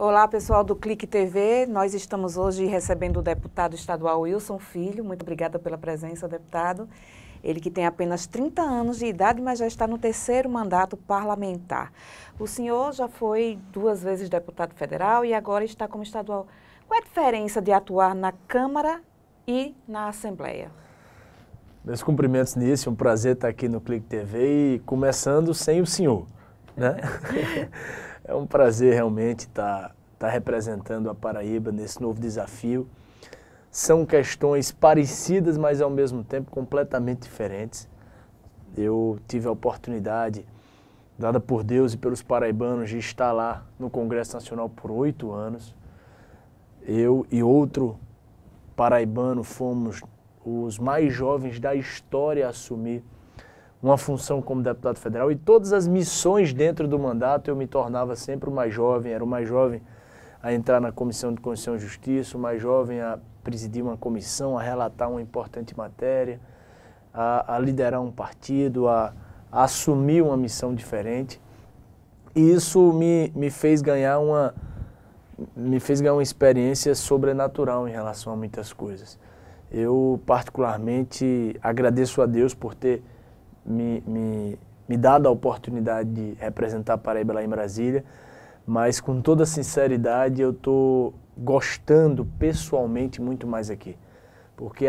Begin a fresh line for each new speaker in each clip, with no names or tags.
Olá, pessoal do Clique TV. Nós estamos hoje recebendo o deputado estadual Wilson Filho. Muito obrigada pela presença, deputado. Ele que tem apenas 30 anos de idade, mas já está no terceiro mandato parlamentar. O senhor já foi 2 vezes deputado federal e agora está como estadual. Qual é a diferença de atuar na Câmara e na Assembleia?
Meus cumprimentos nisso, é um prazer estar aqui no Clique TV e começando sem o senhor, né? É um prazer realmente estar representando a Paraíba nesse novo desafio. São questões parecidas, mas ao mesmo tempo completamente diferentes. Eu tive a oportunidade, dada por Deus e pelos paraibanos, de estar lá no Congresso Nacional por 8 anos. Eu e outro paraibano fomos os mais jovens da história a assumir uma função como deputado federal, e todas as missões dentro do mandato eu me tornava sempre o mais jovem, era o mais jovem a entrar na Comissão de Constituição e Justiça, o mais jovem a presidir uma comissão, a relatar uma importante matéria, a liderar um partido, a assumir uma missão diferente. E isso me fez ganhar uma experiência sobrenatural em relação a muitas coisas. Eu particularmente agradeço a Deus por ter me dado a oportunidade de representar a Paraíba lá em Brasília, mas com toda sinceridade eu estou gostando pessoalmente muito mais aqui. Porque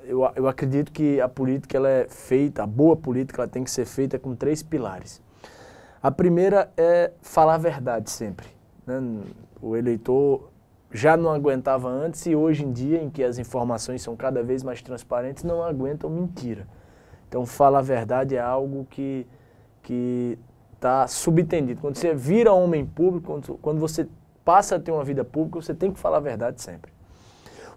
eu acredito que a política ela é feita, a boa política ela tem que ser feita com 3 pilares. A primeira é falar a verdade sempre, né? O eleitor já não aguentava antes e hoje em dia, em que as informações são cada vez mais transparentes, não aguentam mentira. Então, falar a verdade é algo que está subentendido. Quando você vira homem público, quando você passa a ter uma vida pública, você tem que falar a verdade sempre.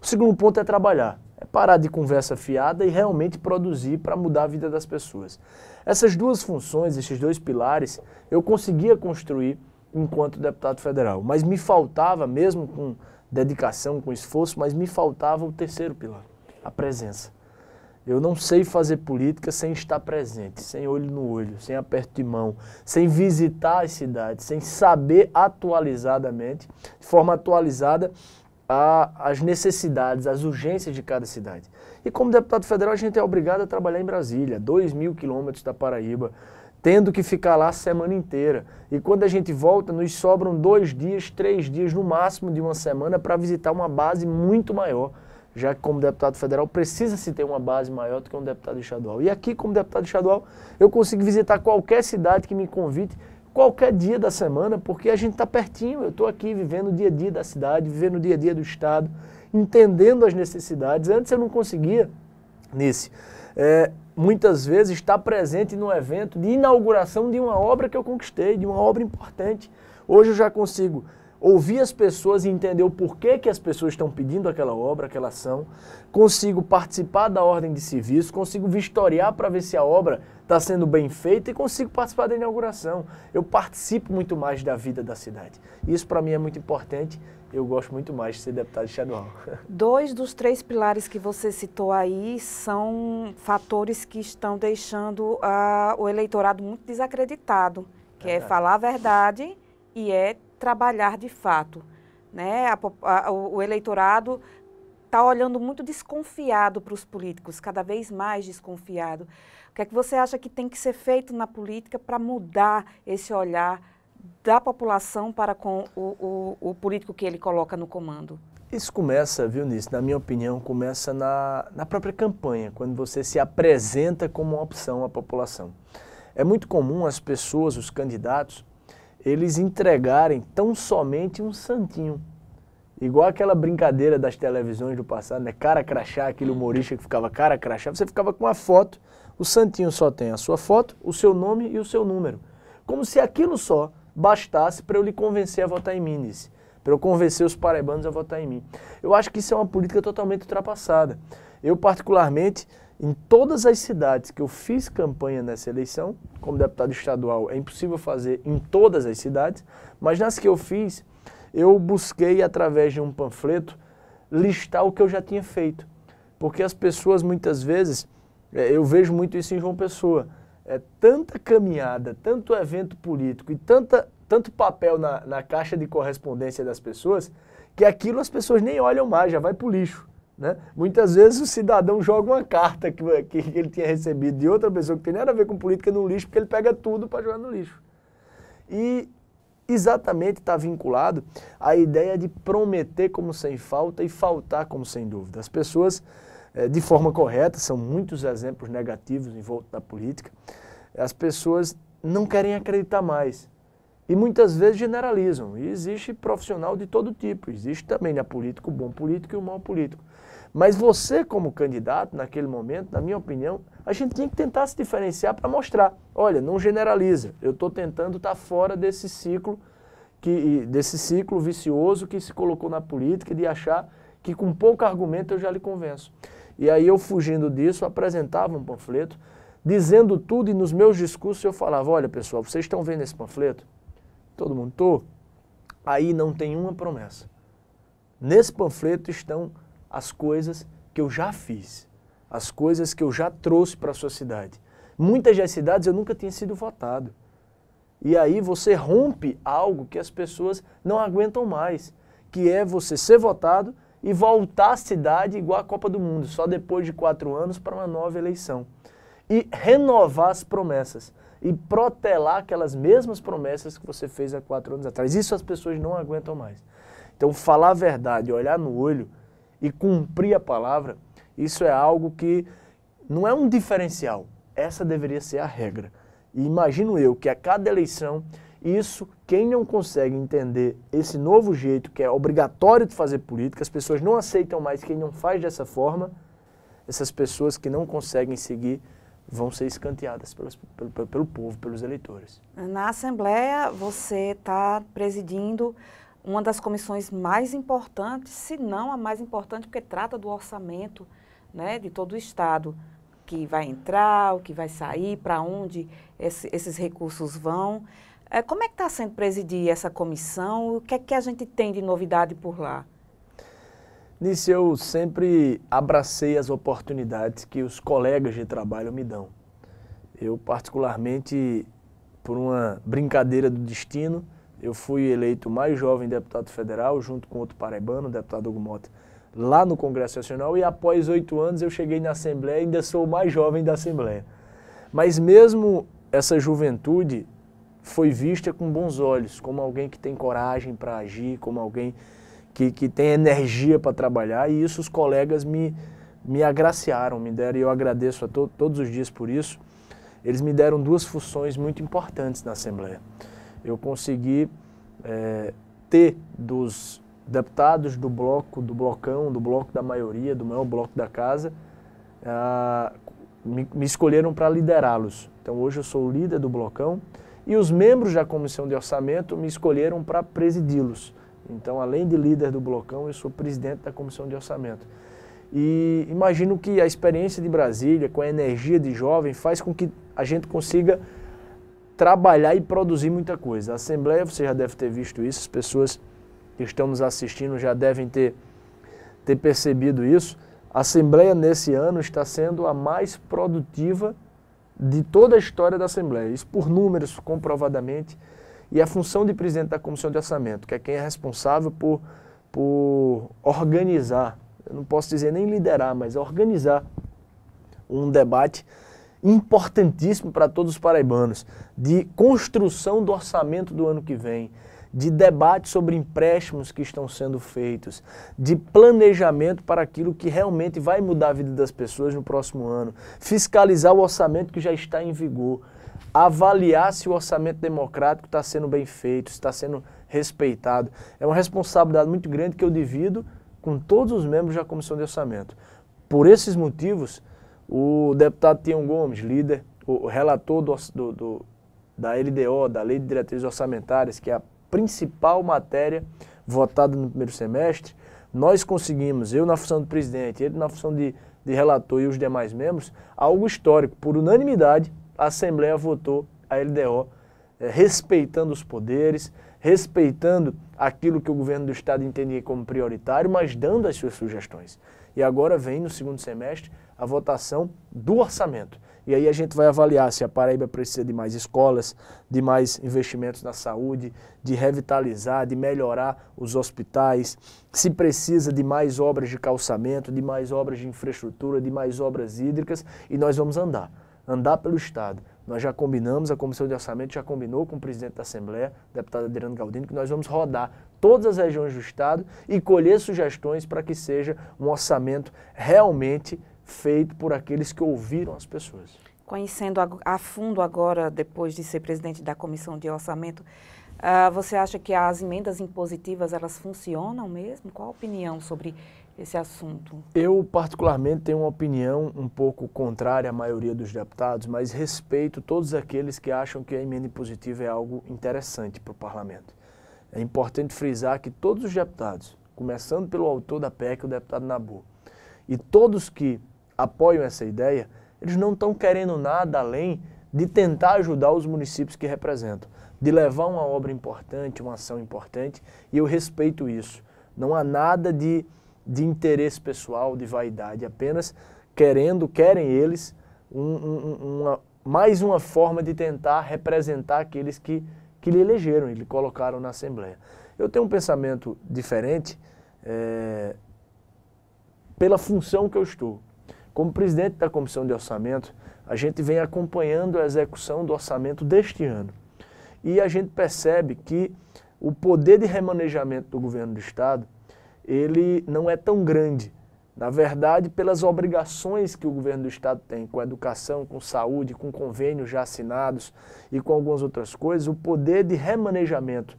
O segundo ponto é trabalhar. É parar de conversa fiada e realmente produzir para mudar a vida das pessoas. Essas 2 funções, esses 2 pilares, eu conseguia construir enquanto deputado federal. Mas me faltava, mesmo com dedicação, com esforço, mas me faltava o terceiro pilar, a presença. Eu não sei fazer política sem estar presente, sem olho no olho, sem aperto de mão, sem visitar as cidades, sem saber atualizadamente, de forma atualizada, as necessidades, as urgências de cada cidade. E como deputado federal a gente é obrigado a trabalhar em Brasília, 2.000 quilômetros da Paraíba, tendo que ficar lá a semana inteira. E quando a gente volta, nos sobram 2 dias, 3 dias no máximo de uma semana para visitar uma base muito maior, já que como deputado federal precisa-se ter uma base maior do que um deputado estadual. E aqui, como deputado estadual, eu consigo visitar qualquer cidade que me convide, qualquer dia da semana, porque a gente está pertinho, eu estou aqui vivendo o dia a dia da cidade, vivendo o dia a dia do estado, entendendo as necessidades. Antes eu não conseguia, muitas vezes estar presente no evento de inauguração de uma obra que eu conquistei, de uma obra importante. Hoje eu já consigo ouvir as pessoas e entender o porquê que as pessoas estão pedindo aquela obra, aquela ação, consigo participar da ordem de serviço, consigo vistoriar para ver se a obra está sendo bem feita e consigo participar da inauguração. Eu participo muito mais da vida da cidade. Isso para mim é muito importante, eu gosto muito mais de ser deputado estadual.
2 dos 3 pilares que você citou aí são fatores que estão deixando o eleitorado muito desacreditado, que é falar a verdade e é trabalhar de fato, né? O eleitorado está olhando muito desconfiado para os políticos, cada vez mais desconfiado. O que é que você acha que tem que ser feito na política para mudar esse olhar da população para com o político que ele coloca no comando?
Isso começa, viu, Nisso? Na minha opinião, começa na própria campanha, quando você se apresenta como uma opção à população. É muito comum as pessoas, os candidatos, eles entregarem tão somente um santinho. Igual aquela brincadeira das televisões do passado, né? Cara crachá, aquele humorista que ficava cara crachá, você ficava com a foto, o santinho só tem a sua foto, o seu nome e o seu número. Como se aquilo só bastasse para eu lhe convencer a votar em mim, Nisso. Para eu convencer os paraibanos a votar em mim. Eu acho que isso é uma política totalmente ultrapassada. Eu, particularmente, em todas as cidades que eu fiz campanha nessa eleição, como deputado estadual, é impossível fazer em todas as cidades, mas nas que eu fiz, eu busquei, através de um panfleto, listar o que eu já tinha feito. Porque as pessoas, muitas vezes, eu vejo muito isso em João Pessoa, tanta caminhada, tanto evento político e tanta tanto papel na caixa de correspondência das pessoas, que aquilo as pessoas nem olham mais, já vai para o lixo. Né? Muitas vezes o cidadão joga uma carta que ele tinha recebido de outra pessoa que tem nada a ver com política no lixo, porque ele pega tudo para jogar no lixo. E exatamente está vinculado à ideia de prometer como sem falta e faltar como sem dúvida. As pessoas, de forma correta, são muitos exemplos negativos em volta da política, as pessoas não querem acreditar mais. E muitas vezes generalizam. E existe profissional de todo tipo. Existe também na política o bom político e o mau político. Mas você, como candidato, naquele momento, na minha opinião, a gente tinha que tentar se diferenciar para mostrar. Olha, não generaliza. Eu estou tentando estar fora desse ciclo vicioso que se colocou na política, de achar que com pouco argumento eu já lhe convenço. E aí eu, fugindo disso, apresentava um panfleto, dizendo tudo, e nos meus discursos eu falava, olha pessoal, vocês estão vendo esse panfleto? Todo mundo, tô. Aí não tem uma promessa. Nesse panfleto estão as coisas que eu já fiz, as coisas que eu já trouxe para a sua cidade. Muitas das cidades eu nunca tinha sido votado. E aí você rompe algo que as pessoas não aguentam mais, que é você ser votado e voltar à cidade igual a Copa do Mundo, só depois de 4 anos para uma nova eleição. E renovar as promessas. E protelar aquelas mesmas promessas que você fez há 4 anos atrás. Isso as pessoas não aguentam mais. Então, falar a verdade, olhar no olho e cumprir a palavra, isso é algo que não é um diferencial. Essa deveria ser a regra. E imagino eu que a cada eleição, isso, quem não consegue entender esse novo jeito que é obrigatório de fazer política, as pessoas não aceitam mais quem não faz dessa forma, essas pessoas que não conseguem seguir vão ser escanteadas pelo povo, pelos eleitores.
Na Assembleia, você está presidindo uma das comissões mais importantes, se não a mais importante, porque trata do orçamento, né, de todo o Estado, que vai entrar, o que vai sair, para onde esses recursos vão. Como é que está sendo presidir essa comissão? O que é que a gente tem de novidade por lá?
Nisso eu sempre abracei as oportunidades que os colegas de trabalho me dão. Eu, particularmente, por uma brincadeira do destino, eu fui eleito mais jovem deputado federal, junto com outro paraibano, o deputado Hugo Mota, lá no Congresso Nacional, e após 8 anos eu cheguei na Assembleia e ainda sou o mais jovem da Assembleia. Mas mesmo essa juventude foi vista com bons olhos, como alguém que tem coragem para agir, como alguém que tem energia para trabalhar, e isso os colegas me agraciaram, me deram, e eu agradeço a todos os dias por isso. Eles me deram 2 funções muito importantes na Assembleia. Eu consegui ter dos deputados do bloco, do blocão, do bloco da maioria, do maior bloco da casa, me escolheram para liderá-los. Então hoje eu sou o líder do blocão, e os membros da Comissão de Orçamento me escolheram para presidi-los. Então, além de líder do blocão, eu sou presidente da Comissão de Orçamento. E imagino que a experiência de Brasília, com a energia de jovem, faz com que a gente consiga trabalhar e produzir muita coisa. A Assembleia, você já deve ter visto isso, as pessoas que estão nos assistindo já devem ter percebido isso. A Assembleia, nesse ano, está sendo a mais produtiva de toda a história da Assembleia. Isso por números, comprovadamente. E a função de presidente da Comissão de Orçamento, que é quem é responsável por organizar, eu não posso dizer nem liderar, mas organizar um debate importantíssimo para todos os paraibanos, de construção do orçamento do ano que vem, de debate sobre empréstimos que estão sendo feitos, de planejamento para aquilo que realmente vai mudar a vida das pessoas no próximo ano, fiscalizar o orçamento que já está em vigor, avaliar se o orçamento democrático está sendo bem feito, se está sendo respeitado. É uma responsabilidade muito grande que eu divido com todos os membros da Comissão de Orçamento. Por esses motivos, o deputado Tião Gomes, líder, o relator da LDO, da Lei de Diretrizes Orçamentárias, que é a principal matéria votada no primeiro semestre, nós conseguimos, eu na função de presidente, ele na função de relator e os demais membros, algo histórico. Por unanimidade, a Assembleia votou a LDO, respeitando os poderes, respeitando aquilo que o governo do Estado entendia como prioritário, mas dando as suas sugestões. E agora vem, no segundo semestre, a votação do orçamento. E aí a gente vai avaliar se a Paraíba precisa de mais escolas, de mais investimentos na saúde, de revitalizar, de melhorar os hospitais, se precisa de mais obras de calçamento, de mais obras de infraestrutura, de mais obras hídricas, e nós vamos andar pelo Estado. Nós já combinamos, a Comissão de Orçamento já combinou com o presidente da Assembleia, o deputado Adriano Galdino, que nós vamos rodar todas as regiões do Estado e colher sugestões para que seja um orçamento realmente feito por aqueles que ouviram as pessoas.
Conhecendo a fundo agora, depois de ser presidente da Comissão de Orçamento, você acha que as emendas impositivas, elas funcionam mesmo? Qual a opinião sobre esse assunto?
Eu, particularmente, tenho uma opinião um pouco contrária à maioria dos deputados, mas respeito todos aqueles que acham que a emenda impositiva é algo interessante para o parlamento. É importante frisar que todos os deputados, começando pelo autor da PEC, o deputado Nabu, e todos que apoiam essa ideia, eles não estão querendo nada além de tentar ajudar os municípios que representam, de levar uma obra importante, uma ação importante, e eu respeito isso. Não há nada de interesse pessoal, de vaidade, apenas querem eles mais uma forma de tentar representar aqueles que lhe elegeram e lhe colocaram na Assembleia. Eu tenho um pensamento diferente pela função que eu estou. Como presidente da Comissão de Orçamento, a gente vem acompanhando a execução do orçamento deste ano. E a gente percebe que o poder de remanejamento do governo do Estado, ele não é tão grande. Na verdade, pelas obrigações que o governo do Estado tem com a educação, com saúde, com convênios já assinados e com algumas outras coisas, o poder de remanejamento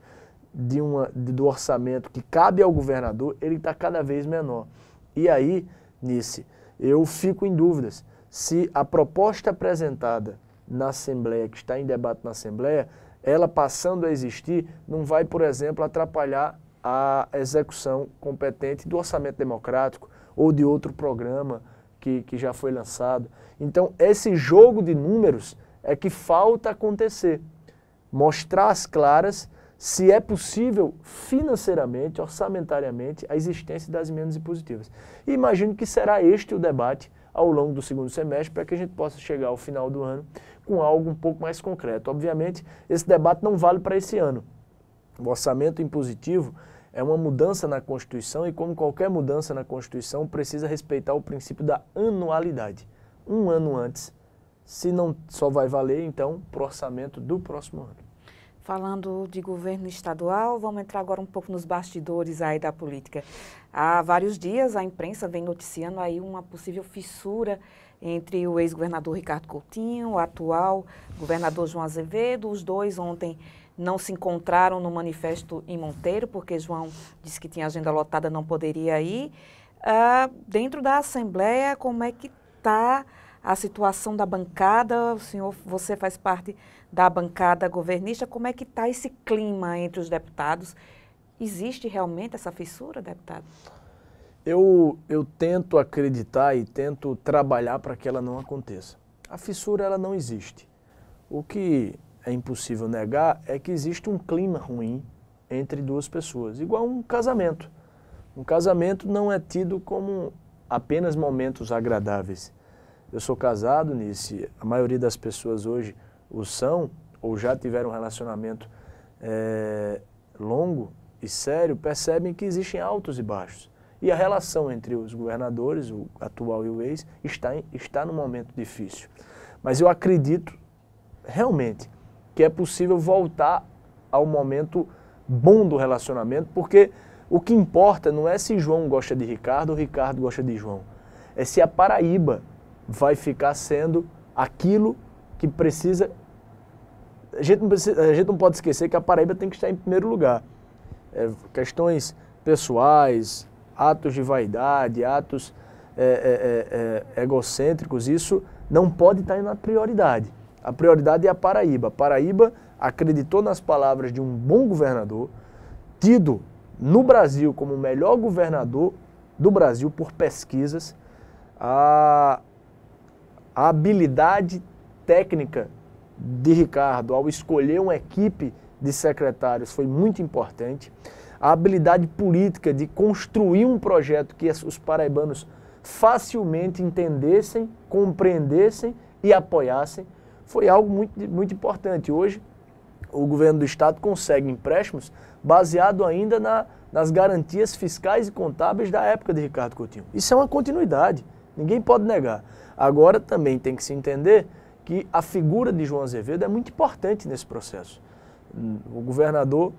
do orçamento que cabe ao governador, ele está cada vez menor. E aí, Nice, eu fico em dúvidas se a proposta apresentada na Assembleia, que está em debate na Assembleia, ela passando a existir, não vai, por exemplo, atrapalhar a execução competente do orçamento democrático ou de outro programa que já foi lançado. Então, esse jogo de números é que falta acontecer. Mostrar às claras se é possível financeiramente, orçamentariamente, a existência das emendas impositivas. E imagino que será este o debate ao longo do segundo semestre para que a gente possa chegar ao final do ano com algo um pouco mais concreto. Obviamente, esse debate não vale para esse ano. O orçamento impositivo é uma mudança na Constituição e, como qualquer mudança na Constituição, precisa respeitar o princípio da anualidade. Um ano antes, se não só vai valer, então, para o orçamento do próximo ano.
Falando de governo estadual, vamos entrar agora um pouco nos bastidores aí da política. Há vários dias a imprensa vem noticiando aí uma possível fissura entre o ex-governador Ricardo Coutinho, o atual governador João Azevedo. Os dois ontem não se encontraram no manifesto em Monteiro, porque João disse que tinha agenda lotada, não poderia ir. Dentro da Assembleia, como é que está a situação da bancada? O senhor, você faz parte da bancada governista, como é que está esse clima entre os deputados? Existe realmente essa fissura, deputado?
Eu tento acreditar e tento trabalhar para que ela não aconteça. A fissura, ela não existe. O que é impossível negar é que existe um clima ruim entre duas pessoas, igual um casamento. Um casamento não é tido como apenas momentos agradáveis. Eu sou casado, Nice, a maioria das pessoas hoje o são, ou já tiveram um relacionamento longo e sério, percebem que existem altos e baixos. E a relação entre os governadores, o atual e o ex, está num momento difícil. Mas eu acredito realmente que é possível voltar ao momento bom do relacionamento, porque o que importa não é se João gosta de Ricardo ou Ricardo gosta de João. É se a Paraíba vai ficar sendo aquilo que precisa. A gente não pode esquecer que a Paraíba tem que estar em primeiro lugar. Questões pessoais, atos de vaidade, atos egocêntricos, isso não pode estar na prioridade. A prioridade é a Paraíba. A Paraíba acreditou nas palavras de um bom governador, tido no Brasil como o melhor governador do Brasil por pesquisas. A habilidade técnica de Ricardo ao escolher uma equipe de secretários foi muito importante. A habilidade política de construir um projeto que os paraibanos facilmente entendessem, compreendessem e apoiassem, foi algo muito importante. Hoje, o governo do estado consegue empréstimos baseado ainda nas garantias fiscais e contábeis da época de Ricardo Coutinho. Isso é uma continuidade, ninguém pode negar. Agora também tem que se entender que a figura de João Azevedo é muito importante nesse processo. O governador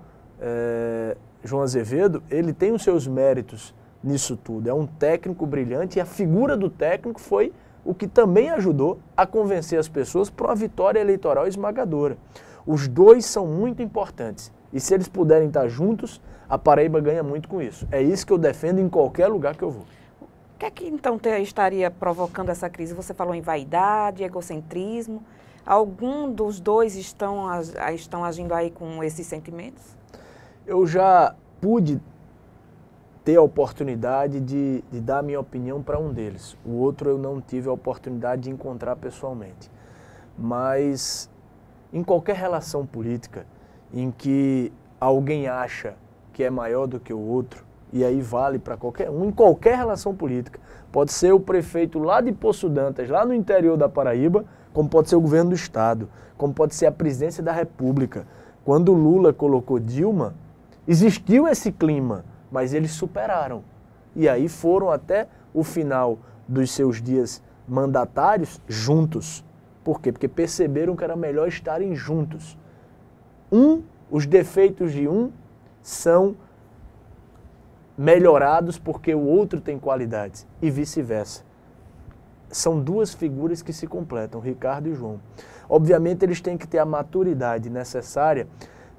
João Azevedo, ele tem os seus méritos nisso tudo, é um técnico brilhante e a figura do técnico foi o que também ajudou a convencer as pessoas para uma vitória eleitoral esmagadora. Os dois são muito importantes e se eles puderem estar juntos, a Paraíba ganha muito com isso. É isso que eu defendo em qualquer lugar que eu vou.
O que é que então estaria provocando essa crise? Você falou em vaidade, egocentrismo. Algum dos dois estão agindo aí com esses sentimentos?
Eu já pude ter a oportunidade de dar a minha opinião para um deles. O outro eu não tive a oportunidade de encontrar pessoalmente. Mas em qualquer relação política em que alguém acha que é maior do que o outro, e aí vale para qualquer um, em qualquer relação política, pode ser o prefeito lá de Poço Dantas, lá no interior da Paraíba, como pode ser o governo do estado, como pode ser a presidência da República. Quando Lula colocou Dilma, existiu esse clima, mas eles superaram. E aí foram até o final dos seus dias mandatários juntos. Por quê? Porque perceberam que era melhor estarem juntos. Os defeitos de um são melhorados porque o outro tem qualidades e vice-versa. São duas figuras que se completam, Ricardo e João. Obviamente eles têm que ter a maturidade necessária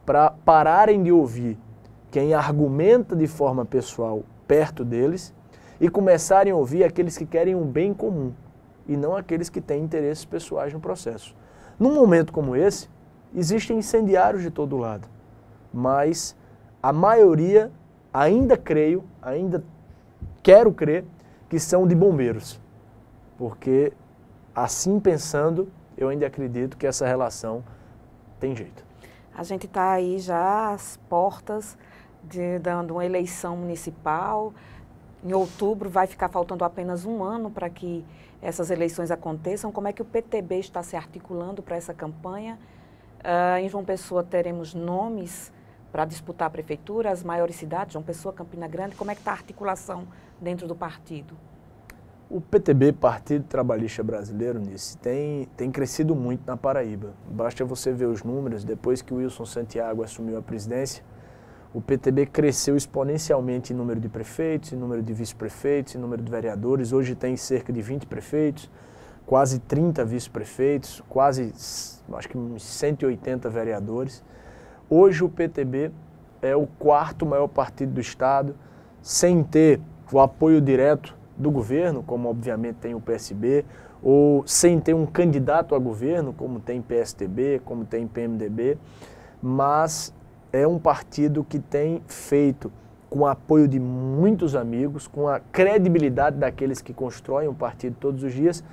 para pararem de ouvir quem argumenta de forma pessoal perto deles e começarem a ouvir aqueles que querem um bem comum e não aqueles que têm interesses pessoais no processo. Num momento como esse, existem incendiários de todo lado, mas a maioria ainda quero crer que são de bombeiros, porque assim pensando, eu ainda acredito que essa relação tem jeito.
A gente está aí já às portas dando uma eleição municipal. Em outubro vai ficar faltando apenas um ano para que essas eleições aconteçam. Como é que o PTB está se articulando para essa campanha? Em João Pessoa teremos nomes para disputar a prefeitura, as maiores cidades, João Pessoa, Campina Grande. Como é que está a articulação dentro do partido?
O PTB, Partido Trabalhista Brasileiro, Nice, tem crescido muito na Paraíba. Basta você ver os números, depois que o Wilson Santiago assumiu a presidência, o PTB cresceu exponencialmente em número de prefeitos, em número de vice-prefeitos, em número de vereadores. Hoje tem cerca de 20 prefeitos, quase 30 vice-prefeitos, quase, acho que uns 180 vereadores. Hoje o PTB é o quarto maior partido do estado, sem ter o apoio direto do governo, como obviamente tem o PSB, ou sem ter um candidato a governo, como tem PSDB, como tem PMDB, mas é um partido que tem feito, com o apoio de muitos amigos, com a credibilidade daqueles que constroem o partido todos os dias,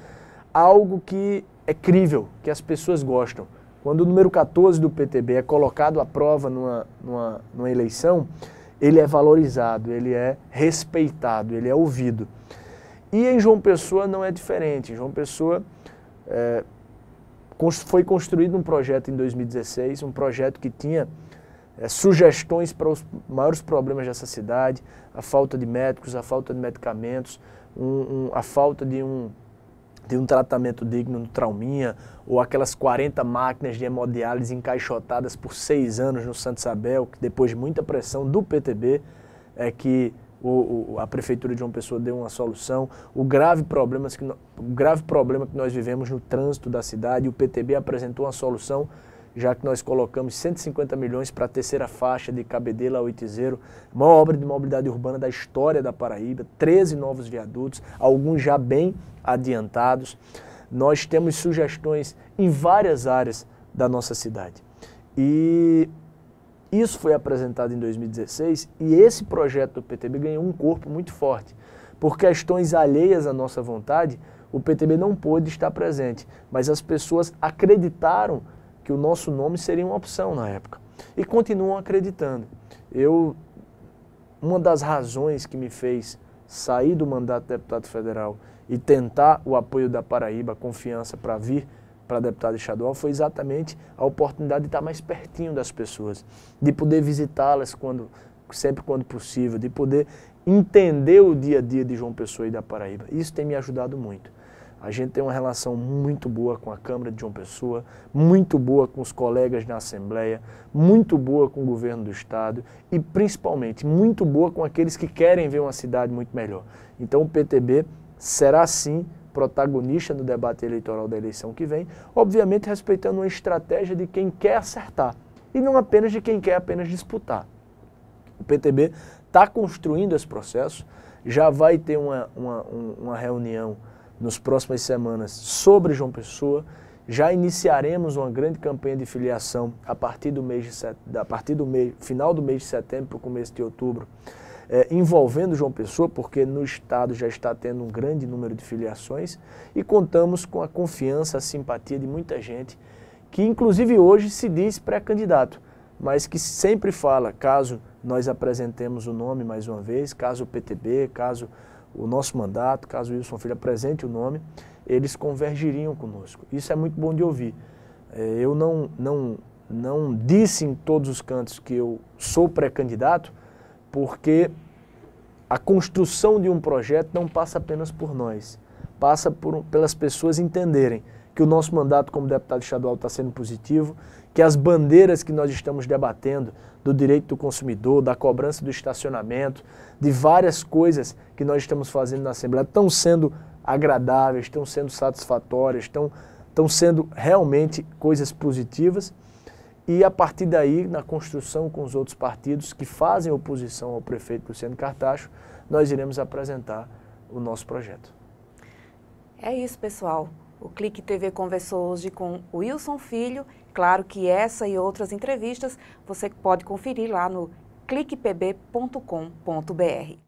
algo que é crível, que as pessoas gostam. Quando o número 14 do PTB é colocado à prova numa eleição, ele é valorizado, ele é respeitado, ele é ouvido. E em João Pessoa não é diferente. Em João Pessoa foi construído um projeto em 2016, um projeto que tinha sugestões para os maiores problemas dessa cidade, a falta de médicos, a falta de medicamentos, a falta de um tratamento digno no Trauminha, ou aquelas 40 máquinas de hemodiálise encaixotadas por 6 anos no Santa Isabel, que depois de muita pressão do PTB, é que a Prefeitura de João Pessoa deu uma solução. O grave problema que nós vivemos no trânsito da cidade, o PTB apresentou uma solução, já que nós colocamos 150 milhões para a terceira faixa de Cabedelo a Oitizeiro, maior obra de mobilidade urbana da história da Paraíba, 13 novos viadutos, alguns já bem adiantados. Nós temos sugestões em várias áreas da nossa cidade. E isso foi apresentado em 2016 e esse projeto do PTB ganhou um corpo muito forte. Por questões alheias à nossa vontade, o PTB não pôde estar presente, mas as pessoas acreditaram que o nosso nome seria uma opção na época. E continuam acreditando. Uma das razões que me fez sair do mandato de deputado federal e tentar o apoio da Paraíba, a confiança para vir para deputado estadual, foi exatamente a oportunidade de estar mais pertinho das pessoas, de poder visitá-las sempre quando possível, de poder entender o dia a dia de João Pessoa e da Paraíba. Isso tem me ajudado muito. A gente tem uma relação muito boa com a Câmara de João Pessoa, muito boa com os colegas na Assembleia, muito boa com o governo do Estado e, principalmente, muito boa com aqueles que querem ver uma cidade muito melhor. Então, o PTB será, sim, protagonista no debate eleitoral da eleição que vem, obviamente respeitando uma estratégia de quem quer acertar e não apenas de quem quer apenas disputar. O PTB está construindo esse processo, já vai ter uma reunião nas próximas semanas sobre João Pessoa, já iniciaremos uma grande campanha de filiação a partir do final do mês de setembro para o começo de outubro, envolvendo João Pessoa, porque no estado já está tendo um grande número de filiações e contamos com a confiança, a simpatia de muita gente que inclusive hoje se diz pré-candidato, mas que sempre fala, caso nós apresentemos o nome mais uma vez, caso o PTB, caso o nosso mandato, caso o Wilson Filho apresente o nome, eles convergiriam conosco. Isso é muito bom de ouvir. Eu não disse em todos os cantos que eu sou pré-candidato, porque a construção de um projeto não passa apenas por nós, passa pelas pessoas entenderem que o nosso mandato como deputado estadual está sendo positivo, que as bandeiras que nós estamos debatendo, do direito do consumidor, da cobrança do estacionamento, de várias coisas que nós estamos fazendo na Assembleia, estão sendo agradáveis, estão sendo satisfatórias, estão sendo realmente coisas positivas. E a partir daí, na construção com os outros partidos que fazem oposição ao prefeito Luciano Cartacho, nós iremos apresentar o nosso projeto.
É isso, pessoal. O Clique TV conversou hoje com o Wilson Filho. Claro que essa e outras entrevistas você pode conferir lá no cliquepb.com.br.